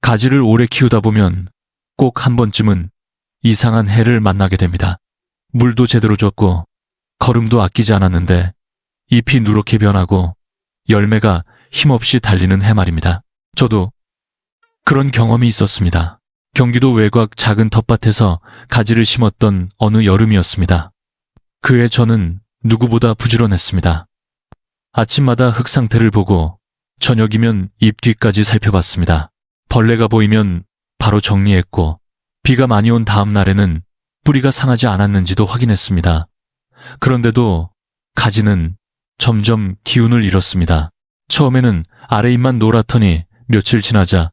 가지를 오래 키우다 보면 꼭 한 번쯤은 이상한 해를 만나게 됩니다. 물도 제대로 줬고 거름도 아끼지 않았는데 잎이 누렇게 변하고 열매가 힘없이 달리는 해 말입니다. 저도 그런 경험이 있었습니다. 경기도 외곽 작은 텃밭에서 가지를 심었던 어느 여름이었습니다. 그해 저는 누구보다 부지런했습니다. 아침마다 흙 상태를 보고 저녁이면 잎 뒤까지 살펴봤습니다. 벌레가 보이면 바로 정리했고 비가 많이 온 다음 날에는 뿌리가 상하지 않았는지도 확인했습니다. 그런데도 가지는 점점 기운을 잃었습니다. 처음에는 아래잎만 노랗더니 며칠 지나자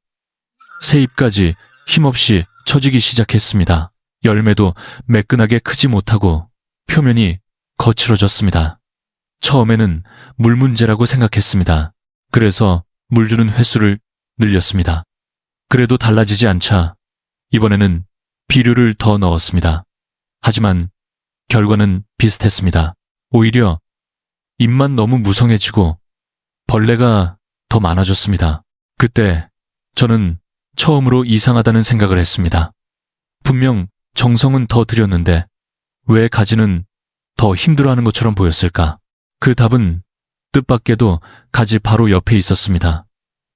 새 잎까지 힘없이 처지기 시작했습니다. 열매도 매끈하게 크지 못하고 표면이 거칠어졌습니다. 처음에는 물 문제라고 생각했습니다. 그래서 물 주는 횟수를 늘렸습니다. 그래도 달라지지 않자 이번에는 비료를 더 넣었습니다. 하지만 결과는 비슷했습니다. 오히려 잎만 너무 무성해지고 벌레가 더 많아졌습니다. 그때 저는 처음으로 이상하다는 생각을 했습니다. 분명 정성은 더 들였는데 왜 가지는 더 힘들어하는 것처럼 보였을까? 그 답은 뜻밖에도 가지 바로 옆에 있었습니다.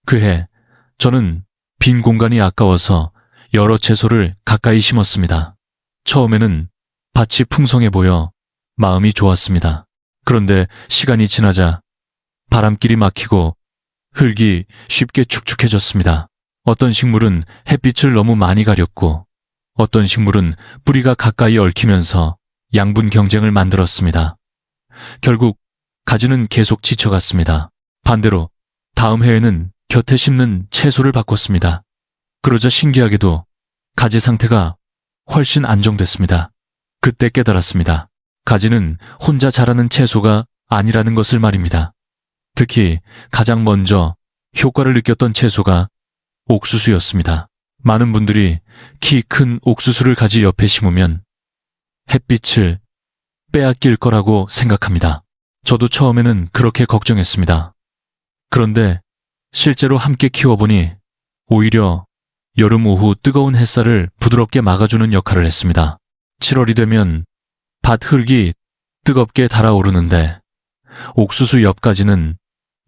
그해 저는 빈 공간이 아까워서 여러 채소를 가까이 심었습니다. 처음에는 밭이 풍성해 보여 마음이 좋았습니다. 그런데 시간이 지나자 바람길이 막히고 흙이 쉽게 축축해졌습니다. 어떤 식물은 햇빛을 너무 많이 가렸고 어떤 식물은 뿌리가 가까이 얽히면서 양분 경쟁을 만들었습니다. 결국 가지는 계속 지쳐갔습니다. 반대로 다음 해에는 곁에 심는 채소를 바꿨습니다. 그러자 신기하게도 가지 상태가 훨씬 안정됐습니다. 그때 깨달았습니다. 가지는 혼자 자라는 채소가 아니라는 것을 말입니다. 특히 가장 먼저 효과를 느꼈던 채소가 옥수수였습니다. 많은 분들이 키 큰 옥수수를 가지 옆에 심으면 햇빛을 빼앗길 거라고 생각합니다. 저도 처음에는 그렇게 걱정했습니다. 그런데 실제로 함께 키워보니 오히려 여름 오후 뜨거운 햇살을 부드럽게 막아주는 역할을 했습니다. 7월이 되면 밭 흙이 뜨겁게 달아오르는데 옥수수 옆가지는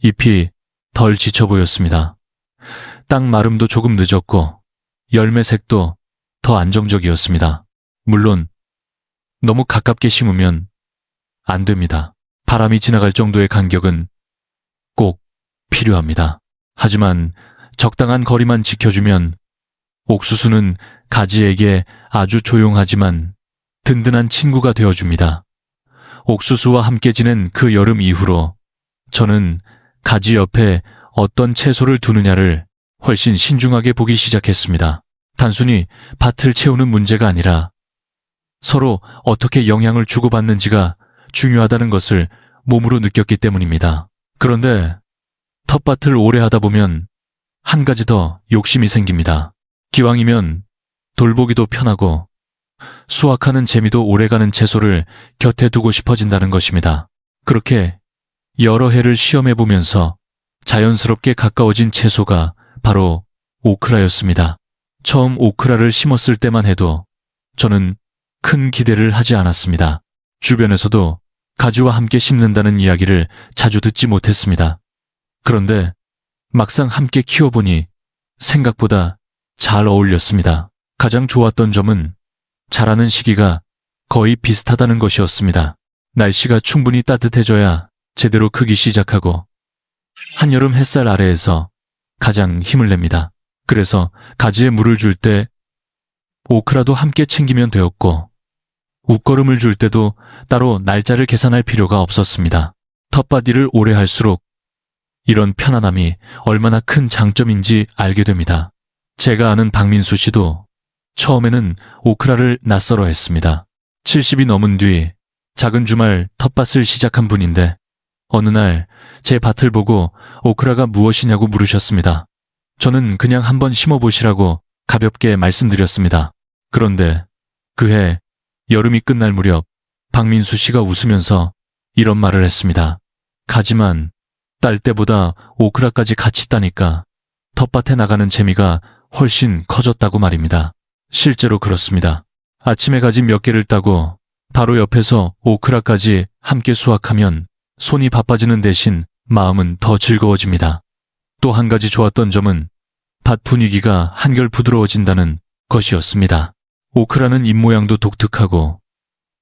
잎이 덜 지쳐 보였습니다. 땅 마름도 조금 늦었고 열매색도 더 안정적이었습니다. 물론 너무 가깝게 심으면 안 됩니다. 바람이 지나갈 정도의 간격은 꼭 필요합니다. 하지만 적당한 거리만 지켜주면 옥수수는 가지에게 아주 조용하지만 든든한 친구가 되어줍니다. 옥수수와 함께 지낸 그 여름 이후로 저는 가지 옆에 어떤 채소를 두느냐를 훨씬 신중하게 보기 시작했습니다. 단순히 밭을 채우는 문제가 아니라 서로 어떻게 영향을 주고받는지가 중요하다는 것을 몸으로 느꼈기 때문입니다. 그런데 텃밭을 오래 하다 보면 한 가지 더 욕심이 생깁니다. 기왕이면 돌보기도 편하고 수확하는 재미도 오래가는 채소를 곁에 두고 싶어진다는 것입니다. 그렇게 여러 해를 시험해보면서 자연스럽게 가까워진 채소가 바로 오크라였습니다. 처음 오크라를 심었을 때만 해도 저는 큰 기대를 하지 않았습니다. 주변에서도 가지와 함께 심는다는 이야기를 자주 듣지 못했습니다. 그런데 막상 함께 키워보니 생각보다 잘 어울렸습니다. 가장 좋았던 점은 자라는 시기가 거의 비슷하다는 것이었습니다. 날씨가 충분히 따뜻해져야 제대로 크기 시작하고 한여름 햇살 아래에서 가장 힘을 냅니다. 그래서 가지에 물을 줄 때 오크라도 함께 챙기면 되었고 웃거름을 줄 때도 따로 날짜를 계산할 필요가 없었습니다. 텃밭 일을 오래 할수록 이런 편안함이 얼마나 큰 장점인지 알게 됩니다. 제가 아는 박민수 씨도 처음에는 오크라를 낯설어 했습니다. 70이 넘은 뒤 작은 주말 텃밭을 시작한 분인데 어느 날 제 밭을 보고 오크라가 무엇이냐고 물으셨습니다. 저는 그냥 한번 심어보시라고 가볍게 말씀드렸습니다. 그런데 그해 여름이 끝날 무렵 박민수 씨가 웃으면서 이런 말을 했습니다. 가지만 딸 때보다 오크라까지 같이 따니까 텃밭에 나가는 재미가 훨씬 커졌다고 말입니다. 실제로 그렇습니다. 아침에 가지 몇 개를 따고 바로 옆에서 오크라까지 함께 수확하면 손이 바빠지는 대신 마음은 더 즐거워집니다. 또 한 가지 좋았던 점은 밭 분위기가 한결 부드러워진다는 것이었습니다. 오크라는 잎 모양도 독특하고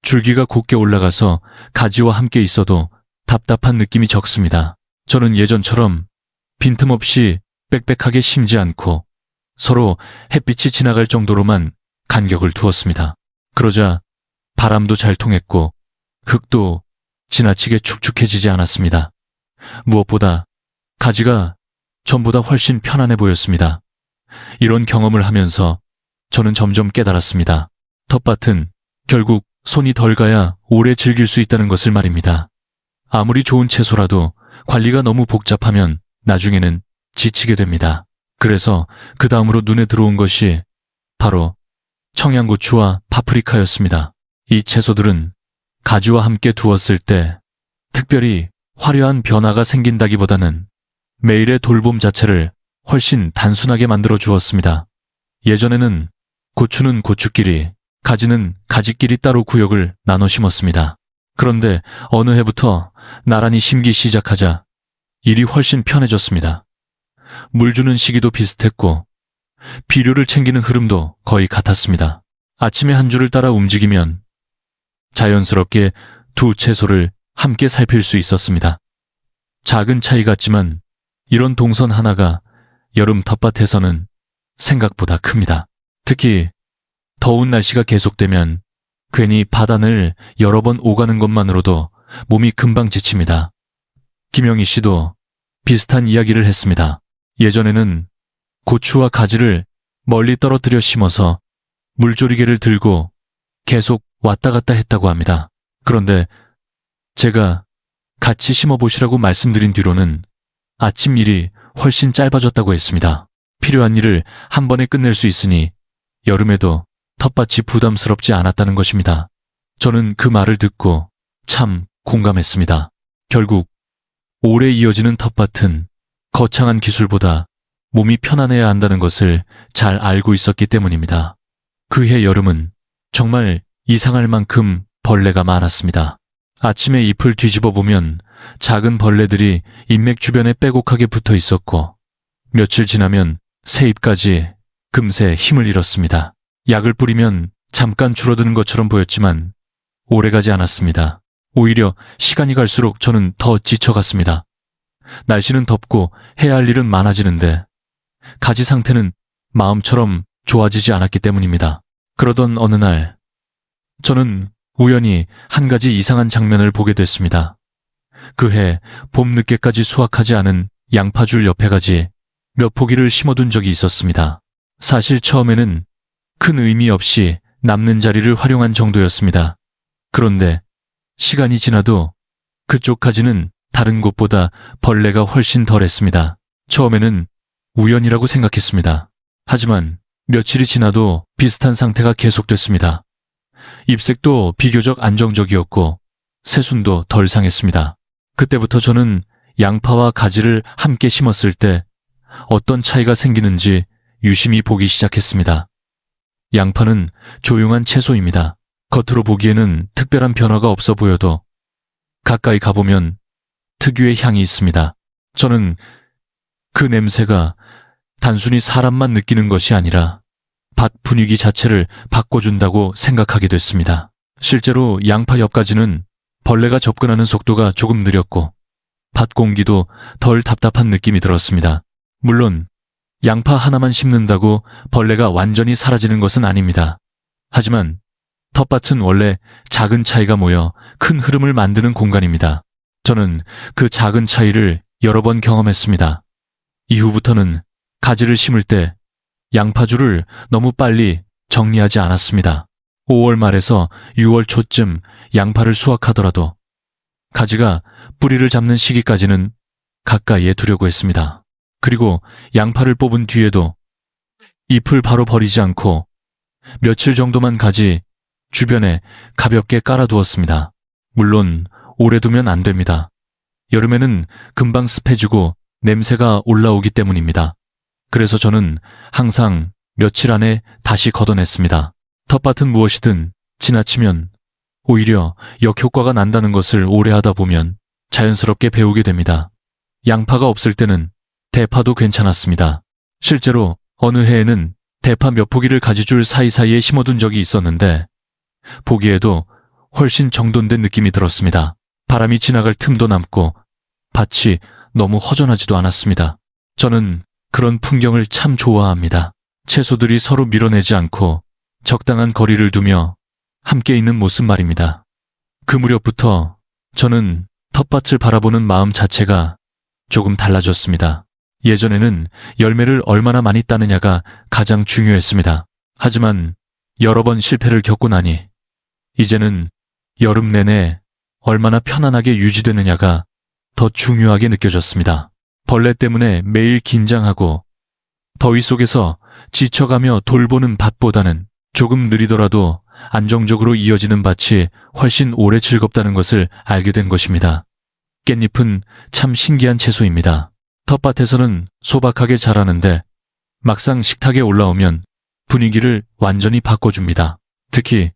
줄기가 곧게 올라가서 가지와 함께 있어도 답답한 느낌이 적습니다. 저는 예전처럼 빈틈없이 빽빽하게 심지 않고 서로 햇빛이 지나갈 정도로만 간격을 두었습니다. 그러자 바람도 잘 통했고 흙도 지나치게 축축해지지 않았습니다. 무엇보다 가지가 전보다 훨씬 편안해 보였습니다. 이런 경험을 하면서 저는 점점 깨달았습니다. 텃밭은 결국 손이 덜 가야 오래 즐길 수 있다는 것을 말입니다. 아무리 좋은 채소라도 관리가 너무 복잡하면 나중에는 지치게 됩니다. 그래서 그 다음으로 눈에 들어온 것이 바로 청양고추와 파프리카였습니다. 이 채소들은 가지와 함께 두었을 때 특별히 화려한 변화가 생긴다기보다는 매일의 돌봄 자체를 훨씬 단순하게 만들어 주었습니다. 예전에는 고추는 고추끼리, 가지는 가지끼리 따로 구역을 나눠 심었습니다. 그런데 어느 해부터 나란히 심기 시작하자 일이 훨씬 편해졌습니다. 물 주는 시기도 비슷했고 비료를 챙기는 흐름도 거의 같았습니다. 아침에 한 줄을 따라 움직이면 자연스럽게 두 채소를 함께 살필 수 있었습니다. 작은 차이 같지만 이런 동선 하나가 여름 텃밭에서는 생각보다 큽니다. 특히 더운 날씨가 계속되면 괜히 바단을 여러 번 오가는 것만으로도 몸이 금방 지칩니다. 김영희 씨도 비슷한 이야기를 했습니다. 예전에는 고추와 가지를 멀리 떨어뜨려 심어서 물조리개를 들고 계속 왔다 갔다 했다고 합니다. 그런데 제가 같이 심어보시라고 말씀드린 뒤로는 아침 일이 훨씬 짧아졌다고 했습니다. 필요한 일을 한 번에 끝낼 수 있으니 여름에도 텃밭이 부담스럽지 않았다는 것입니다. 저는 그 말을 듣고 참 공감했습니다. 결국 오래 이어지는 텃밭은 거창한 기술보다 몸이 편안해야 한다는 것을 잘 알고 있었기 때문입니다. 그해 여름은 정말 이상할 만큼 벌레가 많았습니다. 아침에 잎을 뒤집어 보면 작은 벌레들이 잎맥 주변에 빼곡하게 붙어 있었고 며칠 지나면 새 잎까지 금세 힘을 잃었습니다. 약을 뿌리면 잠깐 줄어드는 것처럼 보였지만 오래가지 않았습니다. 오히려 시간이 갈수록 저는 더 지쳐갔습니다. 날씨는 덥고 해야 할 일은 많아지는데 가지 상태는 마음처럼 좋아지지 않았기 때문입니다. 그러던 어느 날 저는 우연히 한 가지 이상한 장면을 보게 됐습니다. 그해 봄 늦게까지 수확하지 않은 양파줄 옆에 가지 몇 포기를 심어둔 적이 있었습니다. 사실 처음에는 큰 의미 없이 남는 자리를 활용한 정도였습니다. 그런데 시간이 지나도 그쪽 가지는 다른 곳보다 벌레가 훨씬 덜했습니다. 처음에는 우연이라고 생각했습니다. 하지만 며칠이 지나도 비슷한 상태가 계속됐습니다. 잎색도 비교적 안정적이었고 새순도 덜 상했습니다. 그때부터 저는 양파와 가지를 함께 심었을 때 어떤 차이가 생기는지 유심히 보기 시작했습니다. 양파는 조용한 채소입니다. 겉으로 보기에는 특별한 변화가 없어 보여도 가까이 가보면 특유의 향이 있습니다. 저는 그 냄새가 단순히 사람만 느끼는 것이 아니라 밭 분위기 자체를 바꿔준다고 생각하게 됐습니다. 실제로 양파 옆가지는 벌레가 접근하는 속도가 조금 느렸고 밭 공기도 덜 답답한 느낌이 들었습니다. 물론 양파 하나만 심는다고 벌레가 완전히 사라지는 것은 아닙니다. 하지만 텃밭은 원래 작은 차이가 모여 큰 흐름을 만드는 공간입니다. 저는 그 작은 차이를 여러 번 경험했습니다. 이후부터는 가지를 심을 때 양파줄을 너무 빨리 정리하지 않았습니다. 5월 말에서 6월 초쯤 양파를 수확하더라도 가지가 뿌리를 잡는 시기까지는 가까이에 두려고 했습니다. 그리고 양파를 뽑은 뒤에도 잎을 바로 버리지 않고 며칠 정도만 가지 주변에 가볍게 깔아두었습니다. 물론 오래 두면 안 됩니다. 여름에는 금방 습해지고 냄새가 올라오기 때문입니다. 그래서 저는 항상 며칠 안에 다시 걷어냈습니다. 텃밭은 무엇이든 지나치면 오히려 역효과가 난다는 것을 오래 하다 보면 자연스럽게 배우게 됩니다. 양파가 없을 때는 대파도 괜찮았습니다. 실제로 어느 해에는 대파 몇 포기를 가지줄 사이사이에 심어둔 적이 있었는데 보기에도 훨씬 정돈된 느낌이 들었습니다. 바람이 지나갈 틈도 남고 밭이 너무 허전하지도 않았습니다. 저는 그런 풍경을 참 좋아합니다. 채소들이 서로 밀어내지 않고 적당한 거리를 두며 함께 있는 모습 말입니다. 그 무렵부터 저는 텃밭을 바라보는 마음 자체가 조금 달라졌습니다. 예전에는 열매를 얼마나 많이 따느냐가 가장 중요했습니다. 하지만 여러 번 실패를 겪고 나니 이제는 여름 내내 얼마나 편안하게 유지되느냐가 더 중요하게 느껴졌습니다. 벌레 때문에 매일 긴장하고 더위 속에서 지쳐가며 돌보는 밭보다는 조금 느리더라도 안정적으로 이어지는 밭이 훨씬 오래 즐겁다는 것을 알게 된 것입니다. 깻잎은 참 신기한 채소입니다. 텃밭에서는 소박하게 자라는데 막상 식탁에 올라오면 분위기를 완전히 바꿔줍니다. 특히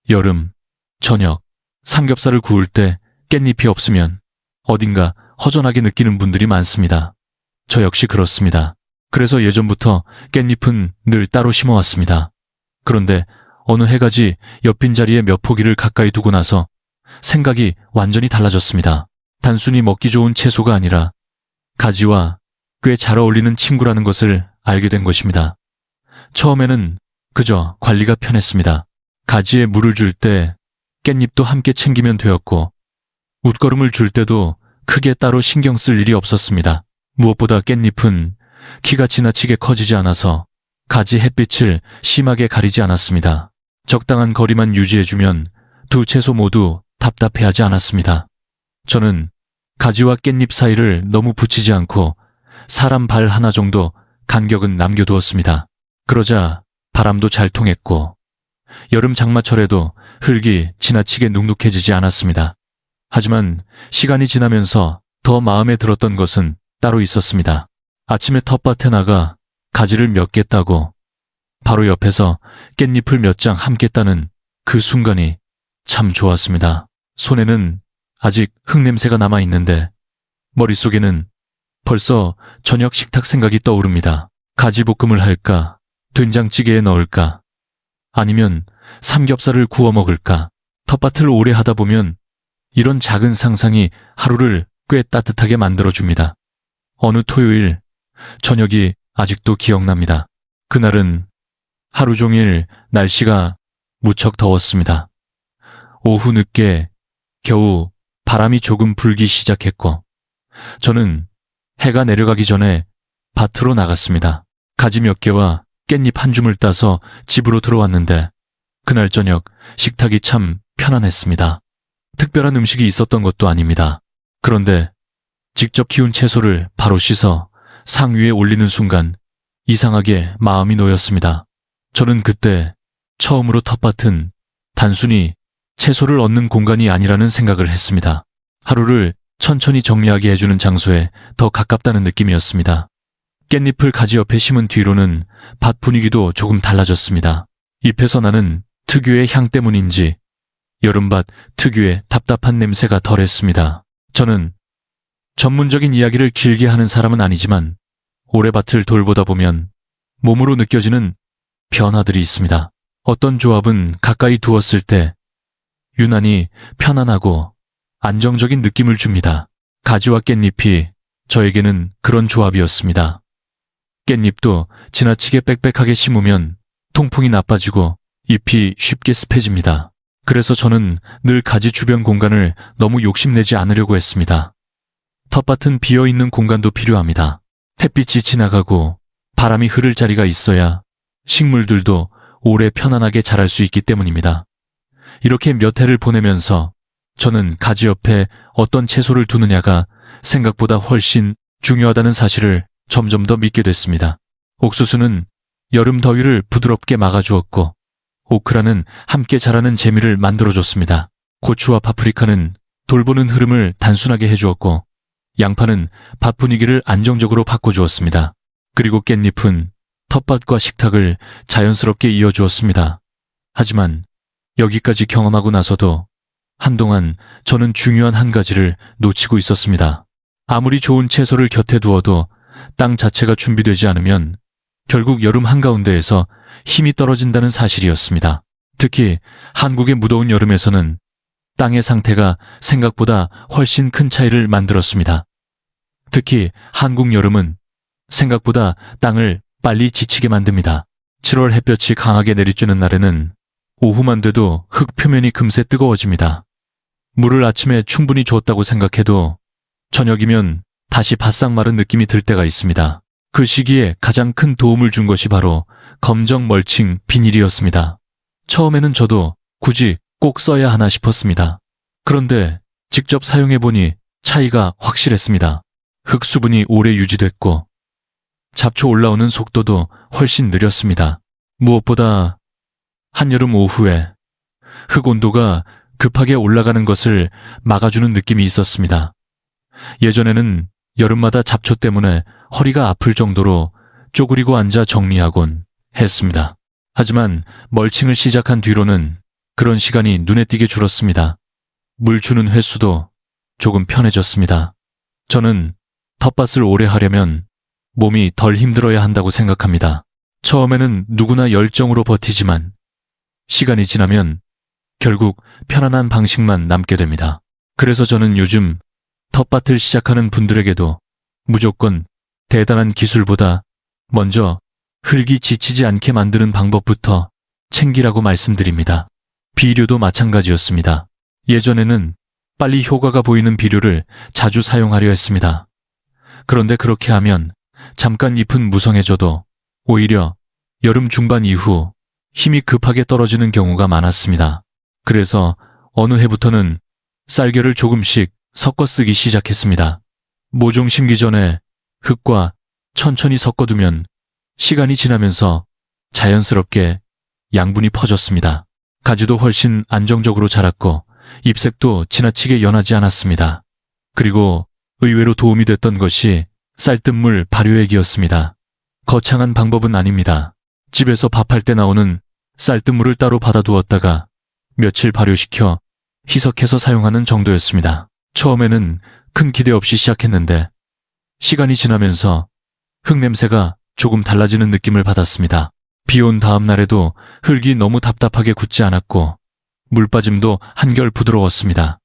여름, 저녁, 삼겹살을 구울 때 깻잎이 없으면 어딘가 허전하게 느끼는 분들이 많습니다. 저 역시 그렇습니다. 그래서 예전부터 깻잎은 늘 따로 심어왔습니다. 그런데 어느 해가지 옆 빈자리에 몇 포기를 가까이 두고 나서 생각이 완전히 달라졌습니다. 단순히 먹기 좋은 채소가 아니라 가지와 꽤 잘 어울리는 친구라는 것을 알게 된 것입니다. 처음에는 그저 관리가 편했습니다. 가지에 물을 줄 때 깻잎도 함께 챙기면 되었고 웃거름을 줄 때도 크게 따로 신경 쓸 일이 없었습니다. 무엇보다 깻잎은 키가 지나치게 커지지 않아서 가지 햇빛을 심하게 가리지 않았습니다. 적당한 거리만 유지해주면 두 채소 모두 답답해하지 않았습니다. 저는 가지와 깻잎 사이를 너무 붙이지 않고 사람 발 하나 정도 간격은 남겨두었습니다. 그러자 바람도 잘 통했고 여름 장마철에도 흙이 지나치게 눅눅해지지 않았습니다. 하지만 시간이 지나면서 더 마음에 들었던 것은 따로 있었습니다. 아침에 텃밭에 나가 가지를 몇 개 따고 바로 옆에서 깻잎을 몇 장 함께 따는 그 순간이 참 좋았습니다. 손에는 아직 흙냄새가 남아있는데 머릿속에는 벌써 저녁 식탁 생각이 떠오릅니다. 가지볶음을 할까? 된장찌개에 넣을까? 아니면 삼겹살을 구워 먹을까? 텃밭을 오래 하다 보면 이런 작은 상상이 하루를 꽤 따뜻하게 만들어줍니다. 어느 토요일 저녁이 아직도 기억납니다. 그날은 하루 종일 날씨가 무척 더웠습니다. 오후 늦게 겨우 바람이 조금 불기 시작했고 저는 해가 내려가기 전에 밭으로 나갔습니다. 가지 몇 개와 깻잎 한 줌을 따서 집으로 들어왔는데 그날 저녁 식탁이 참 편안했습니다. 특별한 음식이 있었던 것도 아닙니다. 그런데 직접 키운 채소를 바로 씻어 상 위에 올리는 순간 이상하게 마음이 놓였습니다. 저는 그때 처음으로 텃밭은 단순히 채소를 얻는 공간이 아니라는 생각을 했습니다. 하루를 천천히 정리하게 해주는 장소에 더 가깝다는 느낌이었습니다. 깻잎을 가지 옆에 심은 뒤로는 밭 분위기도 조금 달라졌습니다. 잎에서 나는 특유의 향 때문인지 여름밭 특유의 답답한 냄새가 덜했습니다. 저는 전문적인 이야기를 길게 하는 사람은 아니지만 오래 밭을 돌보다 보면 몸으로 느껴지는 변화들이 있습니다. 어떤 조합은 가까이 두었을 때 유난히 편안하고 안정적인 느낌을 줍니다. 가지와 깻잎이 저에게는 그런 조합이었습니다. 깻잎도 지나치게 빽빽하게 심으면 통풍이 나빠지고 잎이 쉽게 습해집니다. 그래서 저는 늘 가지 주변 공간을 너무 욕심내지 않으려고 했습니다. 텃밭은 비어있는 공간도 필요합니다. 햇빛이 지나가고 바람이 흐를 자리가 있어야 식물들도 오래 편안하게 자랄 수 있기 때문입니다. 이렇게 몇 해를 보내면서 저는 가지 옆에 어떤 채소를 두느냐가 생각보다 훨씬 중요하다는 사실을 점점 더 믿게 됐습니다. 옥수수는 여름 더위를 부드럽게 막아주었고 오크라는 함께 자라는 재미를 만들어줬습니다. 고추와 파프리카는 돌보는 흐름을 단순하게 해주었고 양파는 밭 분위기를 안정적으로 바꿔주었습니다. 그리고 깻잎은 텃밭과 식탁을 자연스럽게 이어주었습니다. 하지만 여기까지 경험하고 나서도 한동안 저는 중요한 한 가지를 놓치고 있었습니다. 아무리 좋은 채소를 곁에 두어도 땅 자체가 준비되지 않으면 결국 여름 한가운데에서 힘이 떨어진다는 사실이었습니다. 특히 한국의 무더운 여름에서는 땅의 상태가 생각보다 훨씬 큰 차이를 만들었습니다. 특히 한국 여름은 생각보다 땅을 빨리 지치게 만듭니다. 7월 햇볕이 강하게 내리쬐는 날에는 오후만 돼도 흙 표면이 금세 뜨거워집니다. 물을 아침에 충분히 줬다고 생각해도 저녁이면 다시 바싹 마른 느낌이 들 때가 있습니다. 그 시기에 가장 큰 도움을 준 것이 바로 검정 멀칭 비닐이었습니다. 처음에는 저도 굳이 꼭 써야 하나 싶었습니다. 그런데 직접 사용해보니 차이가 확실했습니다. 흙 수분이 오래 유지됐고 잡초 올라오는 속도도 훨씬 느렸습니다. 무엇보다 한여름 오후에 흙 온도가 급하게 올라가는 것을 막아주는 느낌이 있었습니다. 예전에는 여름마다 잡초 때문에 허리가 아플 정도로 쪼그리고 앉아 정리하곤 했습니다. 하지만 멀칭을 시작한 뒤로는 그런 시간이 눈에 띄게 줄었습니다. 물 주는 횟수도 조금 편해졌습니다. 저는 텃밭을 오래 하려면 몸이 덜 힘들어야 한다고 생각합니다. 처음에는 누구나 열정으로 버티지만 시간이 지나면 결국 편안한 방식만 남게 됩니다. 그래서 저는 요즘 텃밭을 시작하는 분들에게도 무조건 대단한 기술보다 먼저 흙이 지치지 않게 만드는 방법부터 챙기라고 말씀드립니다. 비료도 마찬가지였습니다. 예전에는 빨리 효과가 보이는 비료를 자주 사용하려 했습니다. 그런데 그렇게 하면 잠깐 잎은 무성해져도 오히려 여름 중반 이후 힘이 급하게 떨어지는 경우가 많았습니다. 그래서 어느 해부터는 쌀겨를 조금씩 섞어 쓰기 시작했습니다. 모종 심기 전에 흙과 천천히 섞어두면 시간이 지나면서 자연스럽게 양분이 퍼졌습니다. 가지도 훨씬 안정적으로 자랐고 잎색도 지나치게 연하지 않았습니다. 그리고 의외로 도움이 됐던 것이 쌀뜨물 발효액이었습니다. 거창한 방법은 아닙니다. 집에서 밥할 때 나오는 쌀뜨물을 따로 받아두었다가 며칠 발효시켜 희석해서 사용하는 정도였습니다. 처음에는 큰 기대 없이 시작했는데 시간이 지나면서 흙 냄새가 조금 달라지는 느낌을 받았습니다. 비 온 다음 날에도 흙이 너무 답답하게 굳지 않았고 물빠짐도 한결 부드러웠습니다.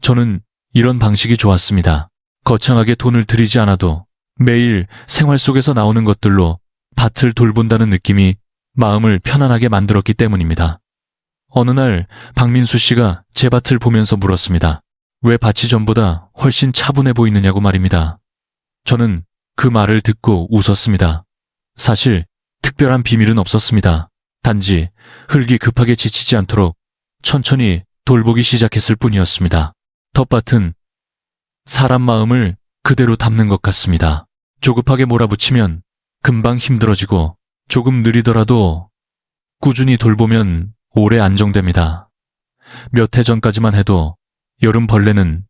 저는 이런 방식이 좋았습니다. 거창하게 돈을 들이지 않아도 매일 생활 속에서 나오는 것들로 밭을 돌본다는 느낌이 마음을 편안하게 만들었기 때문입니다. 어느 날 박민수 씨가 제 밭을 보면서 물었습니다. 왜 밭이 전보다 훨씬 차분해 보이느냐고 말입니다. 저는 그 말을 듣고 웃었습니다. 사실 특별한 비밀은 없었습니다. 단지 흙이 급하게 지치지 않도록 천천히 돌보기 시작했을 뿐이었습니다. 텃밭은 사람 마음을 그대로 담는 것 같습니다. 조급하게 몰아붙이면 금방 힘들어지고 조금 느리더라도 꾸준히 돌보면 오래 안정됩니다. 몇 해 전까지만 해도 여름 벌레는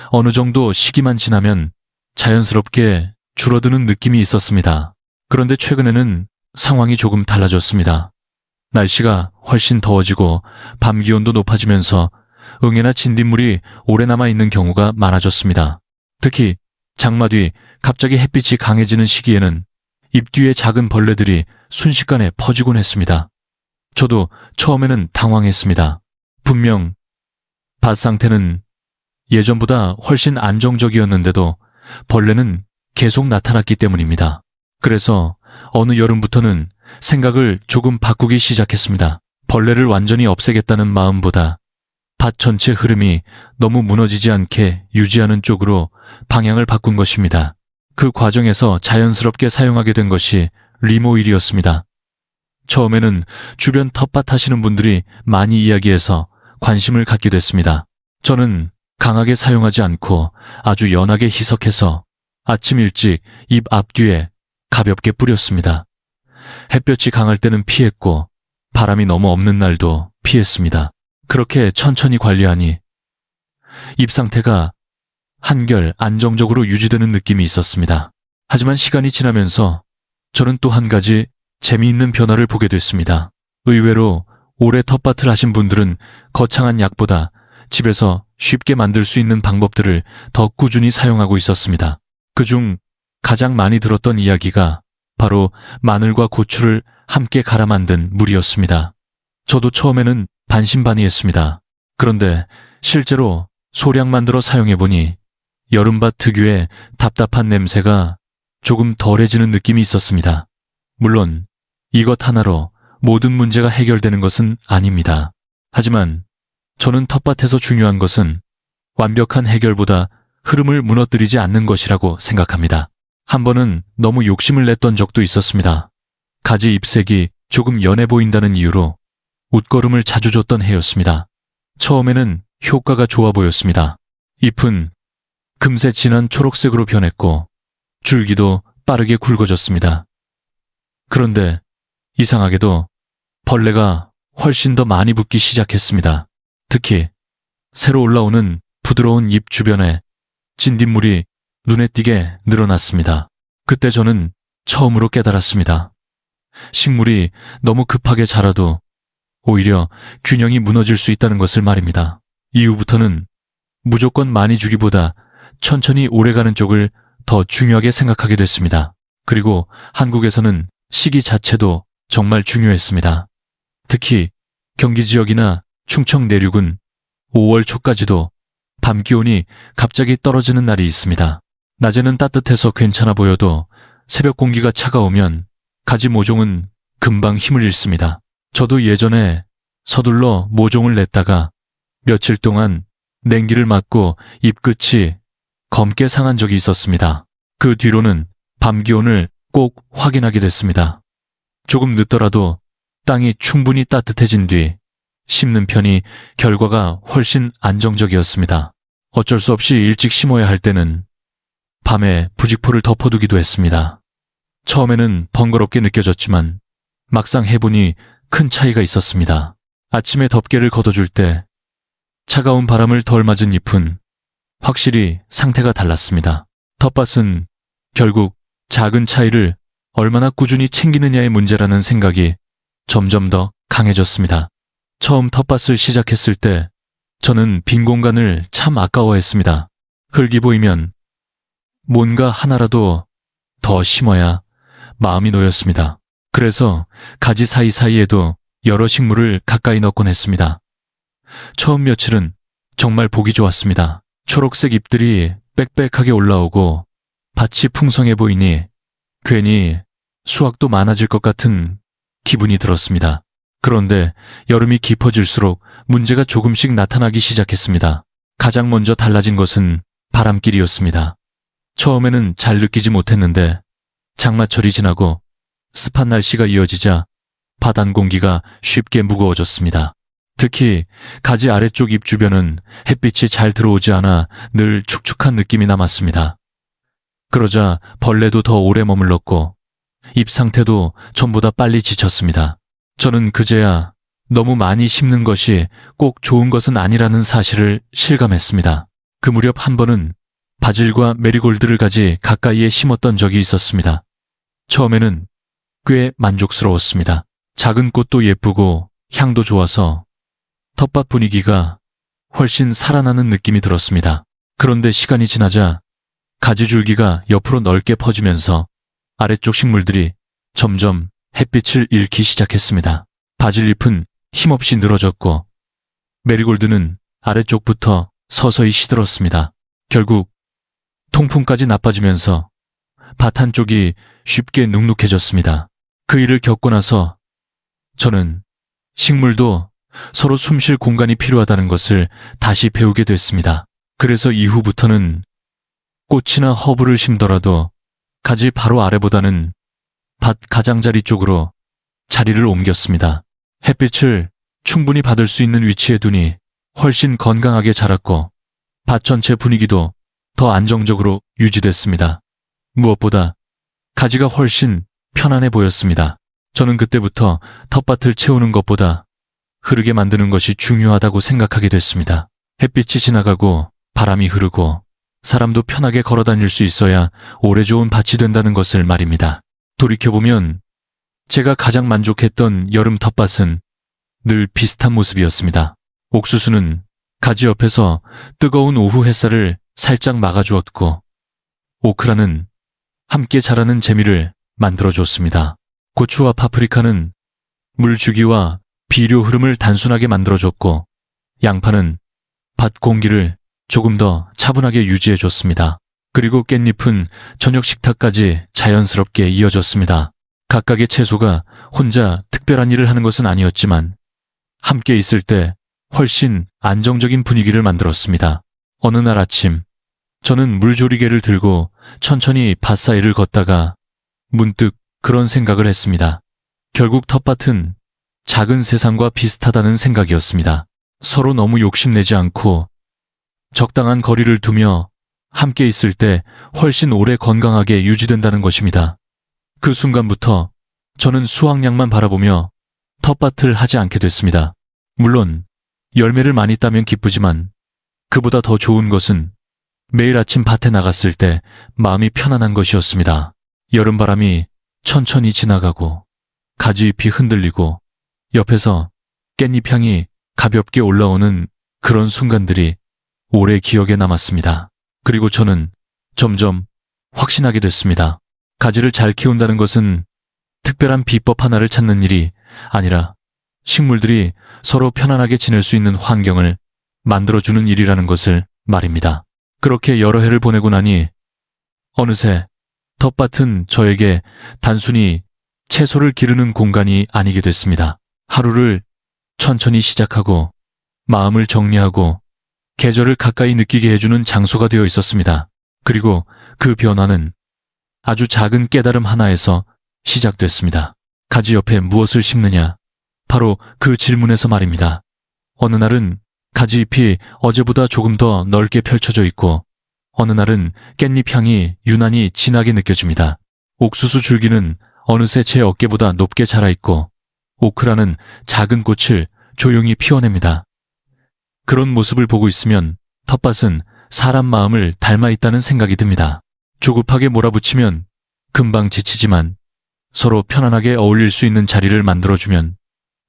어느 정도 시기만 지나면 자연스럽게 줄어드는 느낌이 있었습니다. 그런데 최근에는 상황이 조금 달라졌습니다. 날씨가 훨씬 더워지고 밤 기온도 높아지면서 응애나 진딧물이 오래 남아있는 경우가 많아졌습니다. 특히 장마 뒤 갑자기 햇빛이 강해지는 시기에는 잎 뒤에 작은 벌레들이 순식간에 퍼지곤 했습니다. 저도 처음에는 당황했습니다. 분명 밭 상태는 예전보다 훨씬 안정적이었는데도 벌레는 계속 나타났기 때문입니다. 그래서 어느 여름부터는 생각을 조금 바꾸기 시작했습니다. 벌레를 완전히 없애겠다는 마음보다 밭 전체 흐름이 너무 무너지지 않게 유지하는 쪽으로 방향을 바꾼 것입니다. 그 과정에서 자연스럽게 사용하게 된 것이 리모일이었습니다. 처음에는 주변 텃밭 하시는 분들이 많이 이야기해서 관심을 갖게 됐습니다. 저는 강하게 사용하지 않고 아주 연하게 희석해서 아침 일찍 잎 앞뒤에 가볍게 뿌렸습니다. 햇볕이 강할 때는 피했고 바람이 너무 없는 날도 피했습니다. 그렇게 천천히 관리하니 잎 상태가 한결 안정적으로 유지되는 느낌이 있었습니다. 하지만 시간이 지나면서 저는 또 한 가지 재미있는 변화를 보게 됐습니다. 의외로 오래 텃밭을 하신 분들은 거창한 약보다 집에서 쉽게 만들 수 있는 방법들을 더 꾸준히 사용하고 있었습니다. 그중 가장 많이 들었던 이야기가 바로 마늘과 고추를 함께 갈아 만든 물이었습니다. 저도 처음에는 반신반의했습니다. 그런데 실제로 소량 만들어 사용해보니 여름밭 특유의 답답한 냄새가 조금 덜해지는 느낌이 있었습니다. 물론 이것 하나로 모든 문제가 해결되는 것은 아닙니다. 하지만 저는 텃밭에서 중요한 것은 완벽한 해결보다 흐름을 무너뜨리지 않는 것이라고 생각합니다. 한 번은 너무 욕심을 냈던 적도 있었습니다. 가지 잎색이 조금 연해 보인다는 이유로 웃거름을 자주 줬던 해였습니다. 처음에는 효과가 좋아 보였습니다. 잎은 금세 진한 초록색으로 변했고 줄기도 빠르게 굵어졌습니다. 그런데 이상하게도 벌레가 훨씬 더 많이 붙기 시작했습니다. 특히 새로 올라오는 부드러운 잎 주변에 진딧물이 눈에 띄게 늘어났습니다. 그때 저는 처음으로 깨달았습니다. 식물이 너무 급하게 자라도 오히려 균형이 무너질 수 있다는 것을 말입니다. 이후부터는 무조건 많이 주기보다 천천히 오래가는 쪽을 더 중요하게 생각하게 됐습니다. 그리고 한국에서는 시기 자체도 정말 중요했습니다. 특히 경기 지역이나 충청 내륙은 5월 초까지도 밤 기온이 갑자기 떨어지는 날이 있습니다. 낮에는 따뜻해서 괜찮아 보여도 새벽 공기가 차가우면 가지 모종은 금방 힘을 잃습니다. 저도 예전에 서둘러 모종을 냈다가 며칠 동안 냉기를 맞고 잎끝이 검게 상한 적이 있었습니다. 그 뒤로는 밤 기온을 꼭 확인하게 됐습니다. 조금 늦더라도 땅이 충분히 따뜻해진 뒤 심는 편이 결과가 훨씬 안정적이었습니다. 어쩔 수 없이 일찍 심어야 할 때는 밤에 부직포를 덮어두기도 했습니다. 처음에는 번거롭게 느껴졌지만 막상 해보니 큰 차이가 있었습니다. 아침에 덮개를 걷어줄 때 차가운 바람을 덜 맞은 잎은 확실히 상태가 달랐습니다. 텃밭은 결국 작은 차이를 얼마나 꾸준히 챙기느냐의 문제라는 생각이 점점 더 강해졌습니다. 처음 텃밭을 시작했을 때 저는 빈 공간을 참 아까워했습니다. 흙이 보이면 뭔가 하나라도 더 심어야 마음이 놓였습니다. 그래서 가지 사이사이에도 여러 식물을 가까이 넣곤 했습니다. 처음 며칠은 정말 보기 좋았습니다. 초록색 잎들이 빽빽하게 올라오고 밭이 풍성해 보이니 괜히 수확도 많아질 것 같은 기분이 들었습니다. 그런데 여름이 깊어질수록 문제가 조금씩 나타나기 시작했습니다. 가장 먼저 달라진 것은 바람길이었습니다. 처음에는 잘 느끼지 못했는데 장마철이 지나고 습한 날씨가 이어지자 바단 공기가 쉽게 무거워졌습니다. 특히 가지 아래쪽 잎 주변은 햇빛이 잘 들어오지 않아 늘 축축한 느낌이 남았습니다. 그러자 벌레도 더 오래 머물렀고 잎 상태도 전보다 빨리 지쳤습니다. 저는 그제야 너무 많이 심는 것이 꼭 좋은 것은 아니라는 사실을 실감했습니다. 그 무렵 한 번은 바질과 메리골드를 가지 가까이에 심었던 적이 있었습니다. 처음에는 꽤 만족스러웠습니다. 작은 꽃도 예쁘고 향도 좋아서 텃밭 분위기가 훨씬 살아나는 느낌이 들었습니다. 그런데 시간이 지나자 가지 줄기가 옆으로 넓게 퍼지면서 아래쪽 식물들이 점점 햇빛을 잃기 시작했습니다. 바질잎은 힘없이 늘어졌고 메리골드는 아래쪽부터 서서히 시들었습니다. 결국 통풍까지 나빠지면서 밭 한쪽이 쉽게 눅눅해졌습니다. 그 일을 겪고 나서 저는 식물도 서로 숨쉴 공간이 필요하다는 것을 다시 배우게 됐습니다. 그래서 이후부터는 꽃이나 허브를 심더라도 가지 바로 아래보다는 밭 가장자리 쪽으로 자리를 옮겼습니다. 햇빛을 충분히 받을 수 있는 위치에 두니 훨씬 건강하게 자랐고 밭 전체 분위기도 더 안정적으로 유지됐습니다. 무엇보다 가지가 훨씬 편안해 보였습니다. 저는 그때부터 텃밭을 채우는 것보다 흐르게 만드는 것이 중요하다고 생각하게 됐습니다. 햇빛이 지나가고 바람이 흐르고 사람도 편하게 걸어 다닐 수 있어야 오래 좋은 밭이 된다는 것을 말입니다. 돌이켜보면 제가 가장 만족했던 여름 텃밭은 늘 비슷한 모습이었습니다. 옥수수는 가지 옆에서 뜨거운 오후 햇살을 살짝 막아주었고, 오크라는 함께 자라는 재미를 만들어줬습니다. 고추와 파프리카는 물주기와 비료 흐름을 단순하게 만들어줬고, 양파는 밭 공기를 조금 더 차분하게 유지해줬습니다. 그리고 깻잎은 저녁 식탁까지 자연스럽게 이어졌습니다. 각각의 채소가 혼자 특별한 일을 하는 것은 아니었지만 함께 있을 때 훨씬 안정적인 분위기를 만들었습니다. 어느 날 아침, 저는 물조리개를 들고 천천히 밭 사이를 걷다가 문득 그런 생각을 했습니다. 결국 텃밭은 작은 세상과 비슷하다는 생각이었습니다. 서로 너무 욕심내지 않고 적당한 거리를 두며 함께 있을 때 훨씬 오래 건강하게 유지된다는 것입니다. 그 순간부터 저는 수확량만 바라보며 텃밭을 하지 않게 됐습니다. 물론 열매를 많이 따면 기쁘지만 그보다 더 좋은 것은 매일 아침 밭에 나갔을 때 마음이 편안한 것이었습니다. 여름바람이 천천히 지나가고 가지잎이 흔들리고 옆에서 깻잎 향이 가볍게 올라오는 그런 순간들이 오래 기억에 남았습니다. 그리고 저는 점점 확신하게 됐습니다. 가지를 잘 키운다는 것은 특별한 비법 하나를 찾는 일이 아니라 식물들이 서로 편안하게 지낼 수 있는 환경을 만들어주는 일이라는 것을 말입니다. 그렇게 여러 해를 보내고 나니 어느새 텃밭은 저에게 단순히 채소를 기르는 공간이 아니게 됐습니다. 하루를 천천히 시작하고 마음을 정리하고 계절을 가까이 느끼게 해주는 장소가 되어 있었습니다. 그리고 그 변화는 아주 작은 깨달음 하나에서 시작됐습니다. 가지 옆에 무엇을 심느냐? 바로 그 질문에서 말입니다. 어느 날은 가지잎이 어제보다 조금 더 넓게 펼쳐져 있고 어느 날은 깻잎 향이 유난히 진하게 느껴집니다. 옥수수 줄기는 어느새 제 어깨보다 높게 자라 있고 오크라는 작은 꽃을 조용히 피워냅니다. 그런 모습을 보고 있으면 텃밭은 사람 마음을 닮아 있다는 생각이 듭니다. 조급하게 몰아붙이면 금방 지치지만 서로 편안하게 어울릴 수 있는 자리를 만들어주면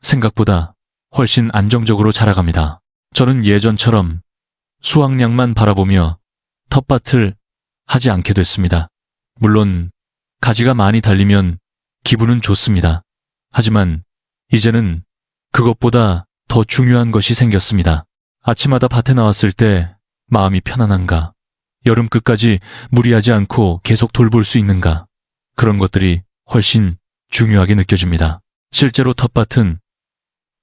생각보다 훨씬 안정적으로 자라갑니다. 저는 예전처럼 수확량만 바라보며 텃밭을 하지 않게 됐습니다. 물론 가지가 많이 달리면 기분은 좋습니다. 하지만 이제는 그것보다 더 중요한 것이 생겼습니다. 아침마다 밭에 나왔을 때 마음이 편안한가? 여름 끝까지 무리하지 않고 계속 돌볼 수 있는가? 그런 것들이 훨씬 중요하게 느껴집니다. 실제로 텃밭은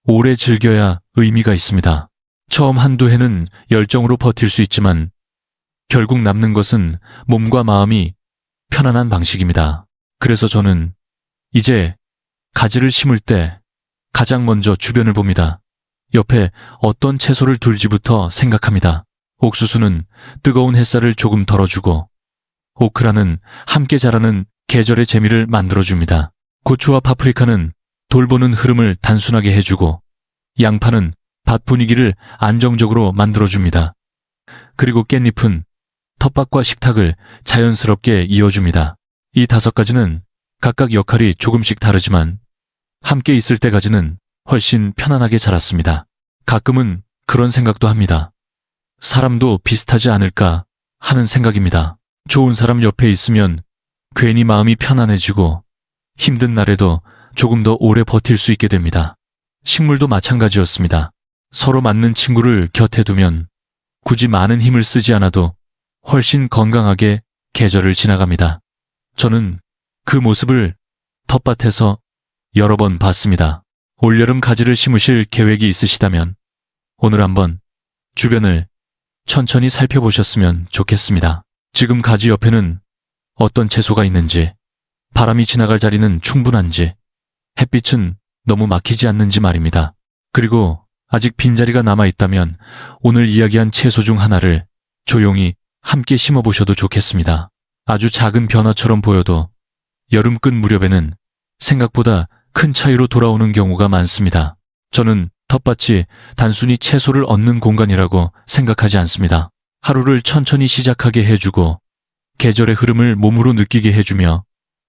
오래 즐겨야 의미가 있습니다. 처음 한두 해는 열정으로 버틸 수 있지만 결국 남는 것은 몸과 마음이 편안한 방식입니다. 그래서 저는 이제 가지를 심을 때 가장 먼저 주변을 봅니다. 옆에 어떤 채소를 둘지부터 생각합니다. 옥수수는 뜨거운 햇살을 조금 덜어주고 오크라는 함께 자라는 계절의 재미를 만들어줍니다. 고추와 파프리카는 돌보는 흐름을 단순하게 해주고 양파는 밭 분위기를 안정적으로 만들어줍니다. 그리고 깻잎은 텃밭과 식탁을 자연스럽게 이어줍니다. 이 5가지는 각각 역할이 조금씩 다르지만 함께 있을 때까지는 훨씬 편안하게 자랐습니다. 가끔은 그런 생각도 합니다. 사람도 비슷하지 않을까 하는 생각입니다. 좋은 사람 옆에 있으면 괜히 마음이 편안해지고 힘든 날에도 조금 더 오래 버틸 수 있게 됩니다. 식물도 마찬가지였습니다. 서로 맞는 친구를 곁에 두면 굳이 많은 힘을 쓰지 않아도 훨씬 건강하게 계절을 지나갑니다. 저는 그 모습을 텃밭에서 여러 번 봤습니다. 올여름 가지를 심으실 계획이 있으시다면 오늘 한번 주변을 천천히 살펴보셨으면 좋겠습니다. 지금 가지 옆에는 어떤 채소가 있는지, 바람이 지나갈 자리는 충분한지, 햇빛은 너무 막히지 않는지 말입니다. 그리고 아직 빈자리가 남아있다면 오늘 이야기한 채소 중 하나를 조용히 함께 심어보셔도 좋겠습니다. 아주 작은 변화처럼 보여도 여름 끝 무렵에는 생각보다 큰 차이로 돌아오는 경우가 많습니다. 저는 텃밭이 단순히 채소를 얻는 공간이라고 생각하지 않습니다. 하루를 천천히 시작하게 해주고 계절의 흐름을 몸으로 느끼게 해주며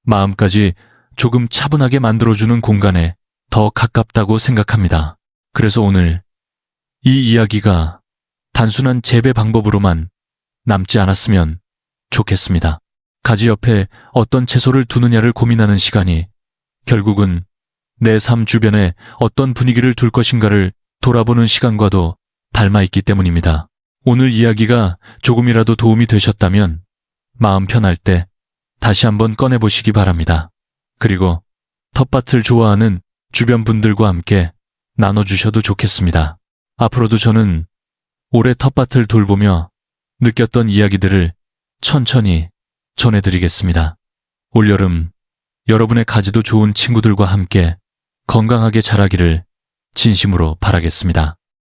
마음까지 조금 차분하게 만들어주는 공간에 더 가깝다고 생각합니다. 그래서 오늘 이 이야기가 단순한 재배 방법으로만 남지 않았으면 좋겠습니다. 가지 옆에 어떤 채소를 두느냐를 고민하는 시간이 결국은 내 삶 주변에 어떤 분위기를 둘 것인가를 돌아보는 시간과도 닮아 있기 때문입니다. 오늘 이야기가 조금이라도 도움이 되셨다면 마음 편할 때 다시 한번 꺼내보시기 바랍니다. 그리고 텃밭을 좋아하는 주변 분들과 함께 나눠주셔도 좋겠습니다. 앞으로도 저는 올해 텃밭을 돌보며 느꼈던 이야기들을 천천히 전해드리겠습니다. 올여름 여러분의 가지도 좋은 친구들과 함께 건강하게 자라기를 진심으로 바라겠습니다.